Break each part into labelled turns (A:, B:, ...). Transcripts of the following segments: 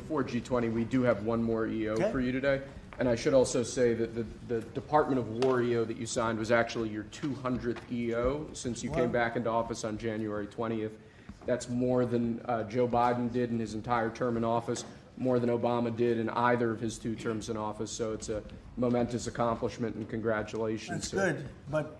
A: before G20, we do have one more EO
B: Okay.
A: for you today. And I should also say that the Department of War EO that you signed was actually your 200th EO since you came back into office on January 20th. That's more than Joe Biden did in his entire term in office, more than Obama did in either of his 2 terms in office. So it's a momentous accomplishment, and congratulations.
B: That's good, but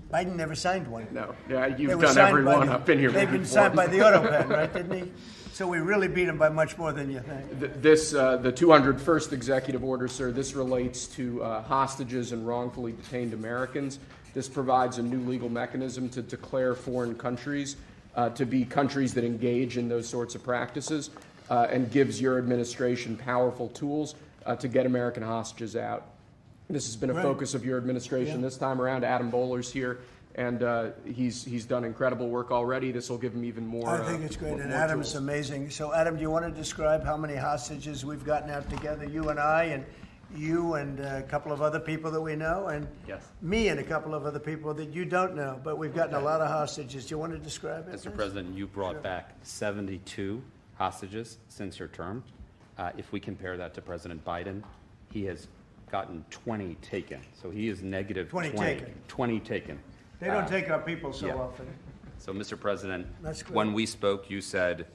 B: Biden never signed one.
A: No, yeah,
B: They
A: you've
B: were
A: done
B: signed
A: every
B: by
A: one
B: the-
A: up in here.
B: They've been signed by the auto pen, right, didn't he? So we really beat him by much more than you think.
A: The 201st executive order, sir, this relates to hostages and wrongfully detained Americans. This provides a new legal mechanism to declare foreign countries to be countries that engage in those sorts of practices and gives your administration powerful tools to get American hostages out. This has been a focus of your administration this time around. Adam Bowler's here, and he's done incredible work already. This will give him even more.
B: I think it's great, and Adam's amazing. So, Adam, do you want to describe how many hostages we've gotten out together, you and I, and you and a couple of other people that we know, and me and a couple of other people that you don't know, but we've gotten a lot of hostages. Do you want to describe it?
C: Mr. President, you brought back 72 hostages since your term. If we compare that to President Biden, he has gotten 20 taken. So he is negative
B: 20 taken.
C: 20 taken.
B: They don't take our people so often.
C: So, Mr. President,
B: That's great.
C: when we spoke, you said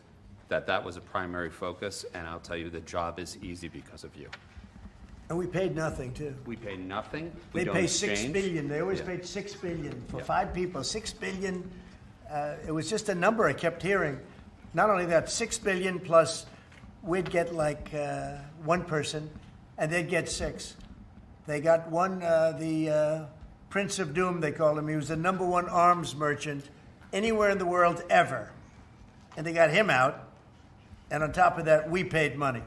C: that that was a primary focus, and I'll tell you the job is easy because of you.
B: And we paid nothing, too.
C: We pay nothing. We
B: They
C: don't
B: pay
C: exchange.
B: $6 billion. They always paid $6 billion for 5 people. $6 billion. It was just a number I kept hearing. Not only that, $6 billion plus we'd get like 1 person, and they'd get 6. They got one, the Prince of Doom, they call him. He was the #1 arms merchant anywhere in the world ever. And they got him out. And on top of that, we paid money.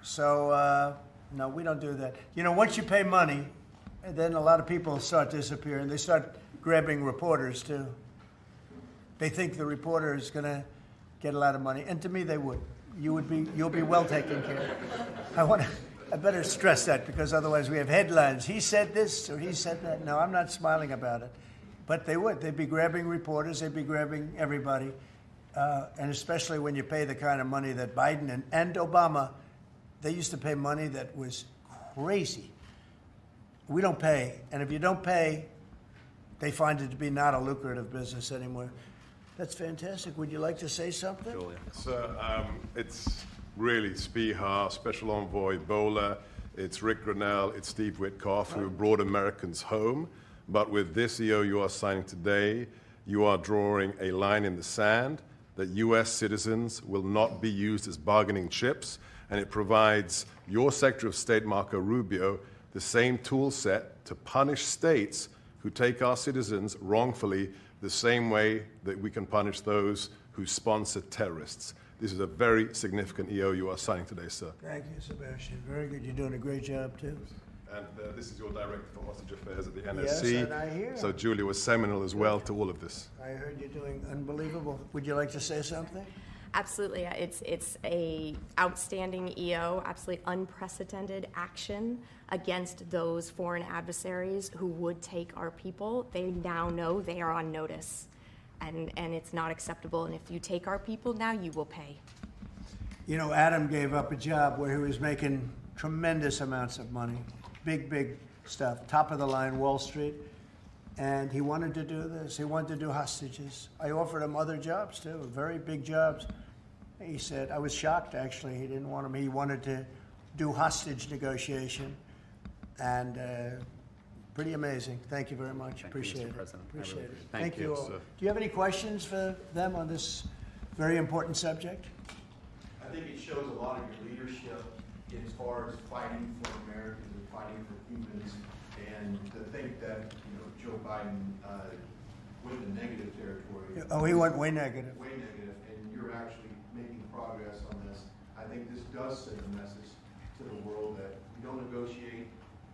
B: So, no, we don't do that. You know, once you pay money, then a lot of people start disappearing. They start grabbing reporters, too. They think the reporter is going to get a lot of money. And to me, they would. You'll be well taken care of. I better stress that, because otherwise we have headlines. He said this or he said that. No, I'm not smiling about it. But they would. They'd be grabbing reporters. They'd be grabbing everybody. And especially when you pay the kind of money that Biden and Obama, they used to pay money that was crazy. We don't pay. And if you don't pay, they find it to be not a lucrative business anymore. That's fantastic. Would you like to say something?
C: Julia.
D: So it's really Spihar, Special Envoy Bowler, it's Rick Grinnell, it's Steve Witkoff, who brought Americans home. But with this EO you are signing today, you are drawing a line in the sand that U.S. citizens will not be used as bargaining chips, and it provides your Secretary of State, Marco Rubio, the same tool set to punish states who take our citizens wrongfully the same way that we can punish those who sponsor terrorists. This is a very significant EO you are signing today, sir.
B: Thank you, Sebastian. Very good. You're doing a great job, too.
D: And this is your director for hostage affairs at the
B: Yes,
D: NSC.
B: and I hear.
D: So Julia was seminal as well to all of this.
B: I heard you're doing unbelievable. Would you like to say something?
E: Absolutely. It's a outstanding EO, absolutely unprecedented action against those foreign adversaries who would take our people. They now know they are on notice, and it's not acceptable. And if you take our people now, you will pay.
B: You know, Adam gave up a job where he was making tremendous amounts of money, big stuff, top of the line Wall Street, and he wanted to do this. He wanted to do hostages. I offered him other jobs too, very big jobs. He said, I was shocked actually, he didn't want them. He wanted to do hostage negotiation, and pretty amazing. Thank you very much. Appreciate it. Appreciate it. Thank you all.
D: sir.
B: Do you have any questions for them on this very important subject?
F: I think it shows a lot of your leadership as far as fighting for Americans and fighting for humans, and to think that, you know, Joe Biden went in negative territory.
B: Oh, he went way negative.
F: Way negative, and you're actually making progress on this. I think this does send a message to the world that we don't negotiate,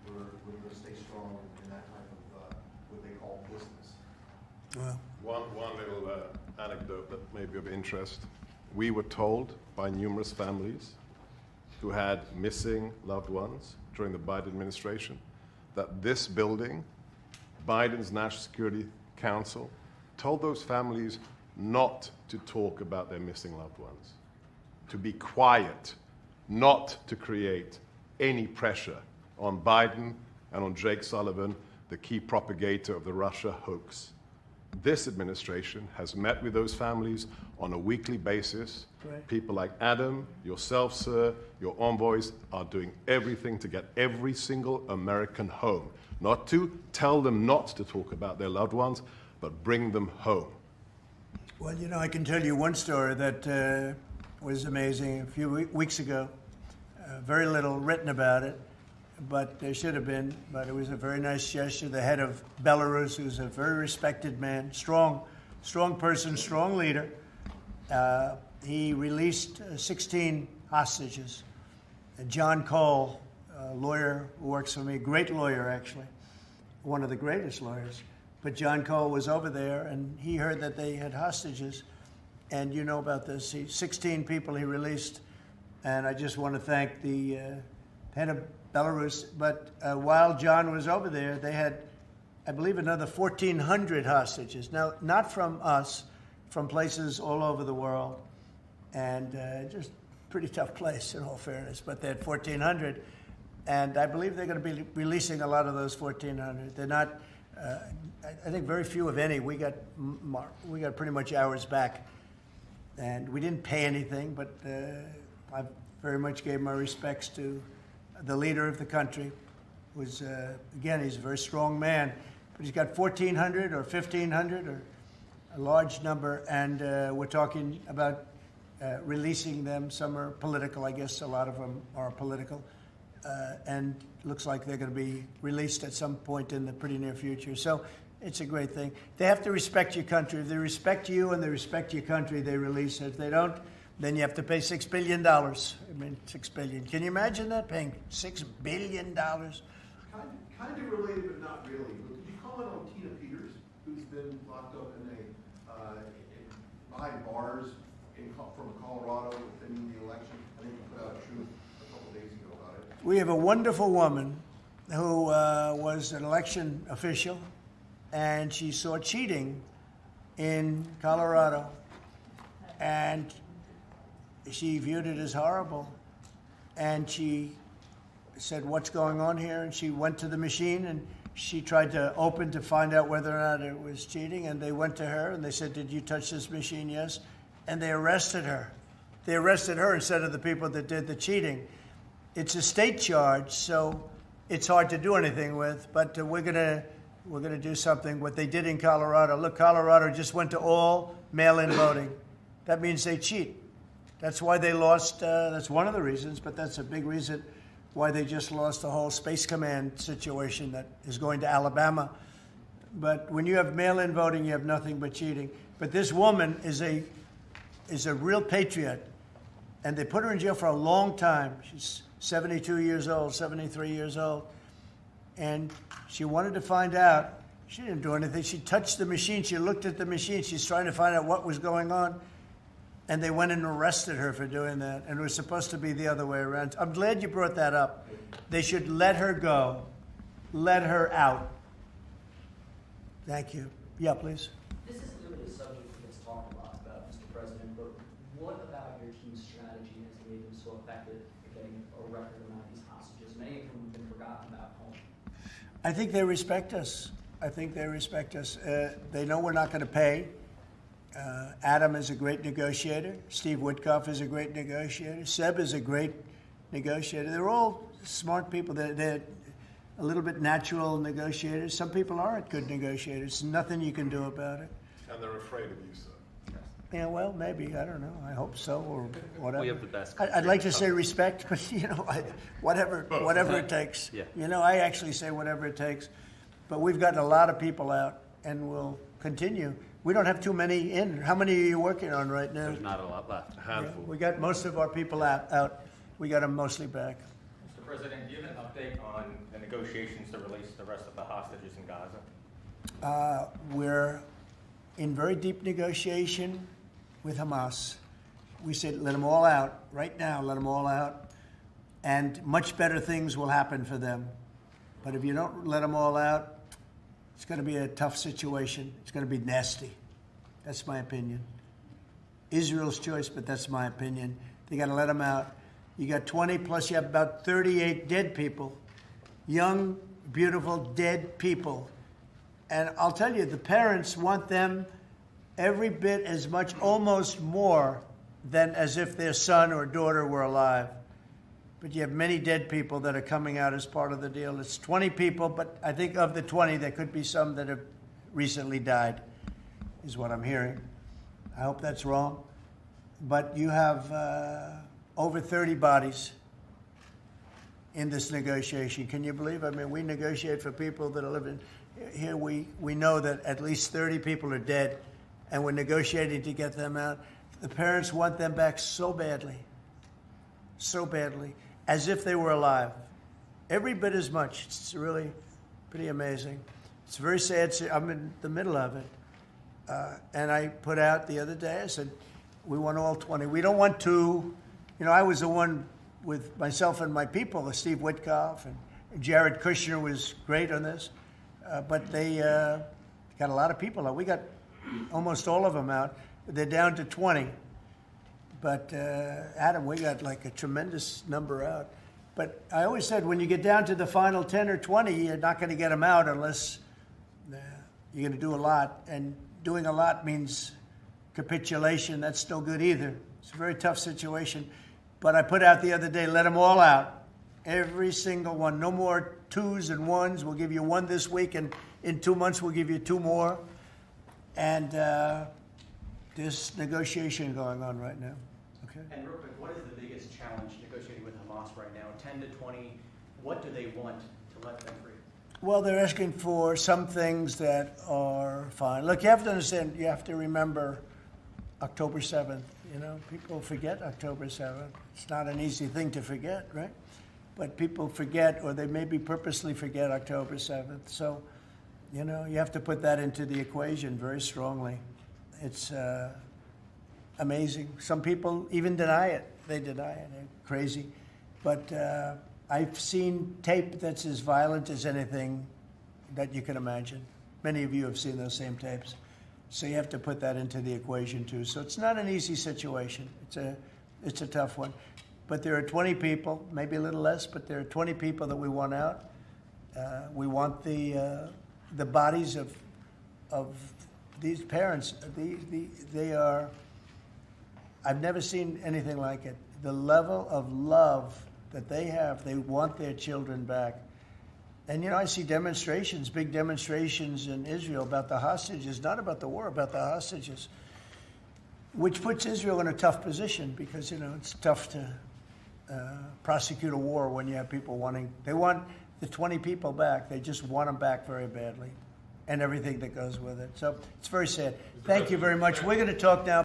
F: we're going to stay strong in that type of what they call business.
B: Well,
D: One little anecdote that may be of interest. We were told by numerous families who had missing loved ones during the Biden administration that this building, Biden's National Security Council, told those families not to talk about their missing loved ones, to be quiet not to create any pressure on Biden and on Jake Sullivan, the key propagator of the Russia hoax. This administration has met with those families on a weekly basis.
B: Right.
D: People like Adam, yourself, sir, your envoys are doing everything to get every single American home. Not to tell them not to talk about their loved ones, but bring them home.
B: Well, you know, I can tell you one story that was amazing. A few weeks ago, very little written about it, but there should have been. But it was a very nice gesture. The head of Belarus, who's a very respected man, strong person, strong leader, he released 16 hostages. John Cole, a lawyer who works for me, great lawyer actually, one of the greatest lawyers. But John Cole was over there, and he heard that they had hostages. And you know about this. 16 people he released. And I just want to thank the head of Belarus. But while John was over there, they had, I believe, another 1,400 hostages. Now, not from us, from places all over the world. And just pretty tough place, in all fairness. But they had 1,400. And I believe they're going to be releasing a lot of those 1,400. They're not... I think very few, if any. We got pretty much ours back, and we didn't pay anything. But I very much gave my respects to the leader of the country. Was again, he's a very strong man, but he's got 1,400 or 1,500 or a large number, and we're talking about releasing them. Some are political, I guess. A lot of them are political. And looks like they're going to be released at some point in the pretty near future. So it's a great thing. They have to respect your country. If they respect you and they respect your country, they release it. If they don't, then you have to pay $6 billion. I mean, $6 billion. Can you imagine that, paying $6 billion?
F: Kind of related, but not really. But did you comment on Tina Peters, who's been locked up behind bars from Colorado within the election? I think you put out a truth a couple days ago about it.
B: We have a wonderful woman who was an election official, and she saw cheating in Colorado, and she viewed it as horrible. And she said, "What's going on here?" And she went to the machine, and she tried to open to find out whether or not it was cheating. And they went to her, and they said, "Did you touch this machine?" "Yes." And they arrested her. They arrested her instead of the people that did the cheating. It's a state charge, so it's hard to do anything with. But we're gonna do something. What they did in Colorado. Look, Colorado just went to all mail-in voting. That means they cheat. That's why they lost. That's one of the reasons, but that's a big reason why they just lost the whole Space Command situation that is going to Alabama. But when you have mail-in voting, you have nothing but cheating. But this woman is a real patriot, and they put her in jail for a long time. She's 72 years old, 73 years old, and she wanted to find out. She didn't do anything. She touched the machine. She looked at the machine. She's trying to find out what was going on, and they went and arrested her for doing that, and it was supposed to be the other way around. I'm glad you brought that up. They should let her go, let her out. Thank you. Yeah, please.
G: This isn't really a subject that gets talked a lot about, Mr. President, but what about your team's strategy has made them so effective at getting a record amount of these hostages? Many of whom have been forgotten about home.
B: I think they respect us. I think they respect us. They know we're not going to pay. Adam is a great negotiator. Steve Witkoff is a great negotiator. Seb is a great negotiator. They're all smart people. They're a little bit natural negotiators. Some people aren't good negotiators. Nothing you can do about it.
D: And they're afraid of you, sir.
B: Yeah, well, maybe. I don't know. I hope so, or whatever.
C: We have the best
B: I'd like to say respect, but whatever it takes.
C: Yeah.
B: I actually say whatever it takes. But we've gotten a lot of people out, and we'll continue. We don't have too many in. How many are you working on right now?
C: There's not a lot left.
D: A handful.
B: We got most of our people out. We got them mostly back.
H: Mr. President, do you have an update on the negotiations to release the rest of the hostages in Gaza?
B: We're in very deep negotiation with Hamas. We said, let them all out right now, let them all out, and much better things will happen for them. But if you don't let them all out, it's going to be a tough situation. It's going to be nasty. That's my opinion. Israel's choice, but that's my opinion. They got to let them out. You got 20 plus you have about 38 dead people. Young, beautiful, dead people. And I'll tell you, the parents want them every bit as much, almost more, than as if their son or daughter were alive. But you have many dead people that are coming out as part of the deal. It's 20 people, but I think of the 20, there could be some that have recently died, is what I'm hearing. I hope that's wrong. But you have over 30 bodies in this negotiation. Can you believe? I mean, we negotiate for people that are living here. We know that at least 30 people are dead, and we're negotiating to get them out. The parents want them back so badly, as if they were alive. Every bit as much. It's really pretty amazing. It's very sad. I'm in the middle of it. And I put out the other day, I said, we want all 20. We don't want two. You know, I was the one with myself and my people, Steve Witkoff, and Jared Kushner was great on this. But they got a lot of people out. We got almost all of them out. They're down to 20. But Adam, we got like a tremendous number out. But I always said when you get down to the final 10 or 20, you're not going to get them out unless you're going to do a lot. And doing a lot means capitulation. That's no good either. It's a very tough situation. But I put out the other day, let them all out. Every single one. No more twos and ones. We'll give you one this week, and in 2 months we'll give you two more. And there's negotiation going on right now. Okay.
G: And real quick, what is the biggest challenge negotiating with Hamas right now? 10 to 20, what do they want to let them free?
B: Well, they're asking for some things that are fine. Look, you have to understand, you have to remember October 7th. You know, people forget October 7th. It's not an easy thing to forget, right? But people forget, or they maybe purposely forget October 7th. So, you know, you have to put that into the equation very strongly. It's amazing. Some people even deny it. They deny it. They're crazy. But I've seen tape that's as violent as anything that you can imagine. Many of you have seen those same tapes. So you have to put that into the equation too. So it's not an easy situation. It's a tough one. But there are 20 people, maybe a little less, but there are 20 people that we want out. We want the bodies of these parents. They are, I've never seen anything like it. The level of love that they have, they want their children back. And, you know, I see demonstrations, big demonstrations in Israel about the hostages, not about the war, about the hostages, which puts Israel in a tough position because, you know, it's tough to prosecute a war when you have people they want the 20 people back. They just want them back very badly and everything that goes with it. So it's very sad. Thank you very much. We're going to talk now.